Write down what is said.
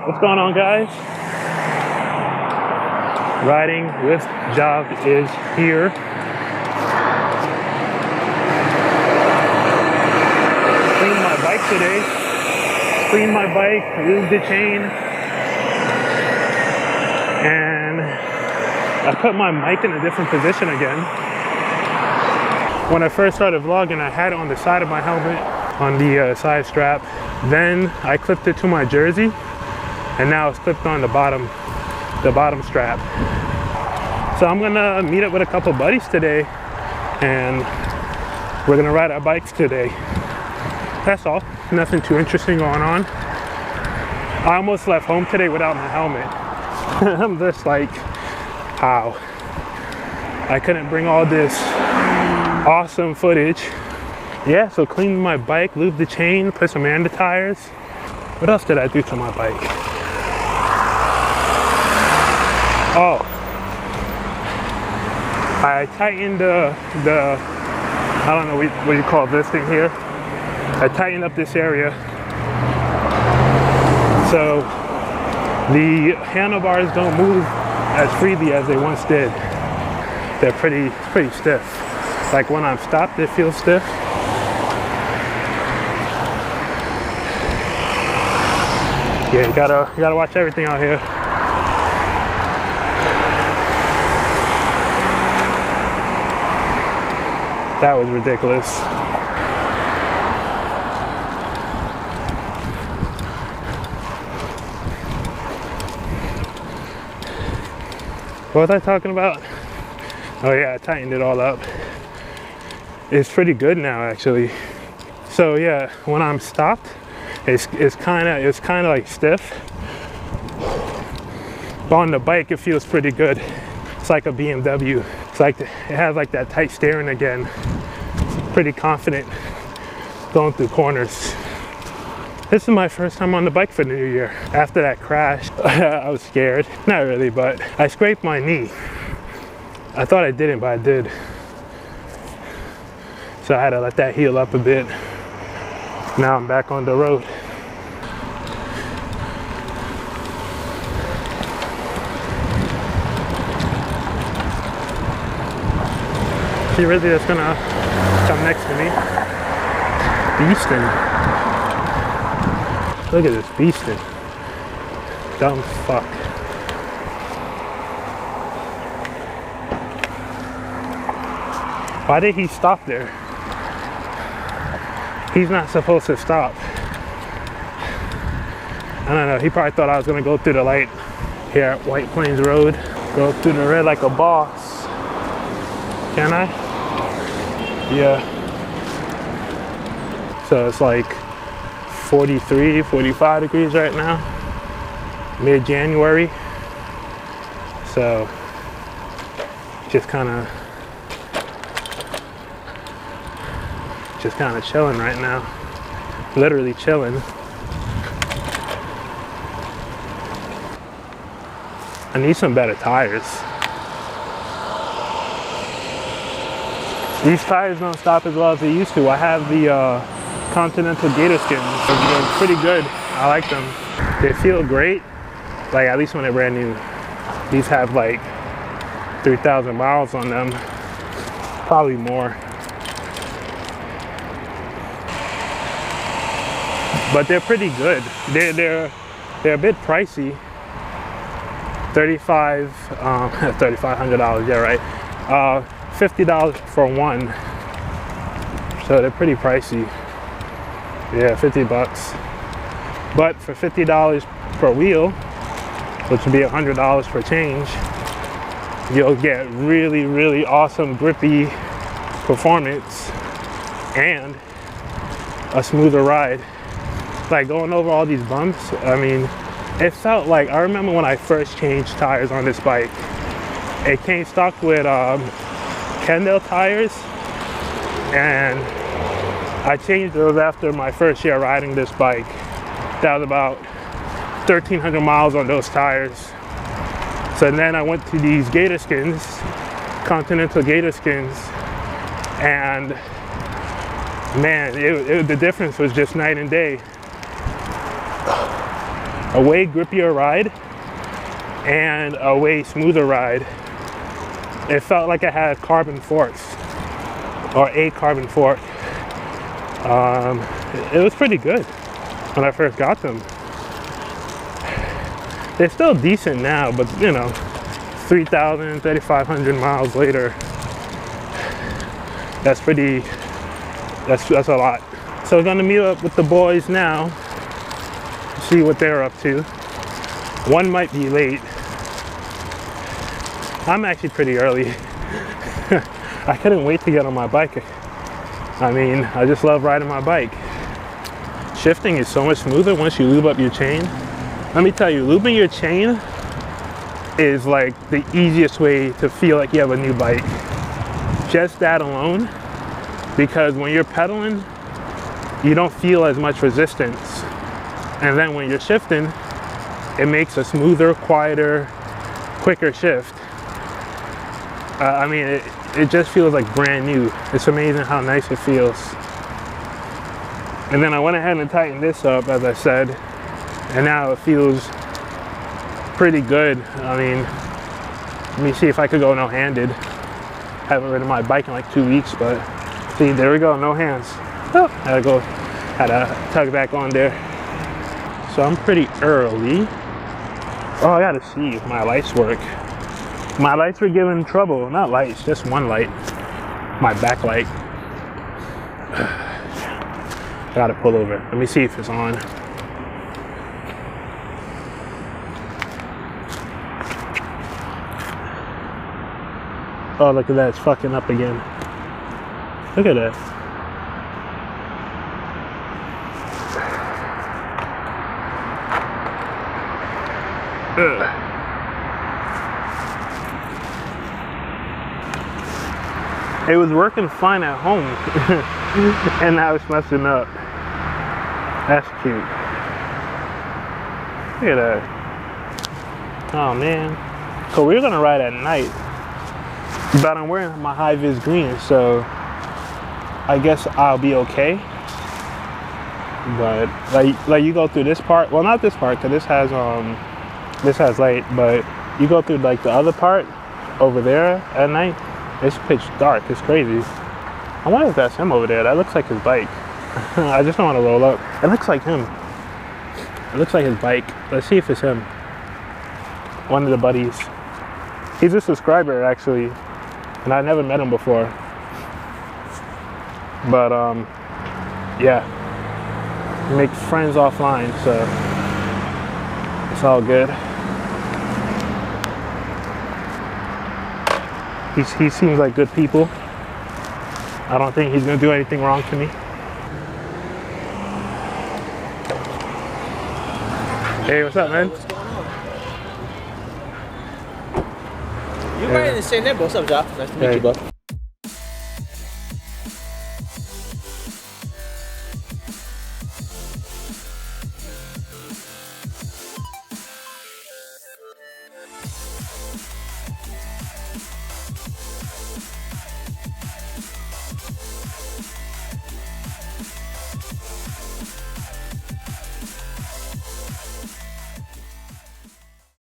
What's going on, guys? Riding with Job is here. Cleaned my bike today. Cleaned my bike, lubed the chain, and I put my mic in a different position again. When I first started vlogging, I had it on the side of my helmet, on the side strap. Then I clipped it to my jersey, and now it's clipped on the bottom strap. So I'm gonna meet up with a couple buddies today, and we're gonna ride our bikes today. That's all. Nothing too interesting going on. I almost left home today without my helmet. I'm just like, how? I couldn't bring all this awesome footage. Yeah, so cleaned my bike, lubed the chain, put some air in the tires. What else did I do to my bike? Oh, I tightened the I don't know what you call this thing here. I tightened up this area so the handlebars don't move as freely as they once did. They're pretty stiff. Like when I'm stopped, it feels stiff. Yeah, you gotta watch everything out here. That was ridiculous. What was I talking about? Oh yeah, I tightened it all up. It's pretty good now, actually. So yeah, when I'm stopped, it's kind of like stiff. But on the bike, it feels pretty good. It's like a BMW. It's like it has like that tight steering again. Pretty confident going through corners. This is my first time on the bike for the new year. After that crash, I was scared. Not really, but I scraped my knee. I thought I didn't, but I did. So I had to let that heal up a bit. Now I'm back on the road. She really just gonna come next to me. Beastin'. Look at this beastin'. Dumb fuck. Why did he stop there? He's not supposed to stop. I don't know, he probably thought I was gonna go through the light here at White Plains Road. Go through the red like a boss. Can I? Yeah. So it's like 43, 45 degrees right now, mid-January. So just kind of chilling right now, literally chilling. I need some better tires. These tires don't stop as well as they used to. I have the Continental Gator Skins. They're pretty good. I like them. They feel great, like at least when they're brand new. These have like 3,000 miles on them, probably more. But they're pretty good. They're a bit pricey. $3,500. Yeah, right. $50 for one. So they're pretty pricey. Yeah, 50 bucks. But for $50 per wheel, which would be $100 per change, you'll get really, really awesome grippy performance and a smoother ride. Like going over all these bumps, I mean, it felt like, I remember when I first changed tires on this bike, it came stock with Kendall tires, and I changed those after my first year riding this bike. That was about 1,300 miles on those tires. So then I went to these Gator Skins, Continental Gator Skins, and man, the difference was just night and day. a way grippier ride and a way smoother ride. It felt like I had carbon forks, or a carbon fork. It was pretty good when I first got them. They're still decent now, but you know, 3,000, 3,500 miles later, that's a lot. So we're gonna meet up with the boys now, see what they're up to. One might be late. I'm actually pretty early. I couldn't wait to get on my bike. I mean, I just love riding my bike. Shifting is so much smoother once you lube up your chain. Let me tell you, lubing your chain is like the easiest way to feel like you have a new bike. Just that alone, because when you're pedaling, you don't feel as much resistance. And then when you're shifting, it makes a smoother, quieter, quicker shift. I mean, it just feels like brand new. It's amazing how nice it feels. And then I went ahead and tightened this up, as I said, and now it feels pretty good. I mean, let me see if I could go no-handed. Haven't ridden my bike in like 2 weeks, but see, there we go, no hands. Oh, had to tug back on there. So I'm pretty early. Oh, I gotta see if my lights work. My lights were giving trouble. Not lights, just one light. My back light. I gotta pull over. Let me see if it's on. Oh, look at that, it's fucking up again. Look at that. Ugh. It was working fine at home, and now it's messing up. That's cute. Look at that. Oh man. So we're gonna ride at night, but I'm wearing my high-vis green, so I guess I'll be okay. But like you go through this part, well, not this part, because this has light, but you go through like the other part over there at night, it's pitch dark. It's crazy. I wonder if that's him over there. That looks like his bike. I just don't want to roll up. It looks like him. It looks like his bike. Let's see if it's him. One of the buddies. He's a subscriber actually, and I never met him before. But yeah, make friends offline, so it's all good. He seems like good people. I don't think he's gonna do anything wrong to me. Hey, what's up, man? What's going on? You're right in the same neighborhood. What's up, Josh? Nice to meet you, bud.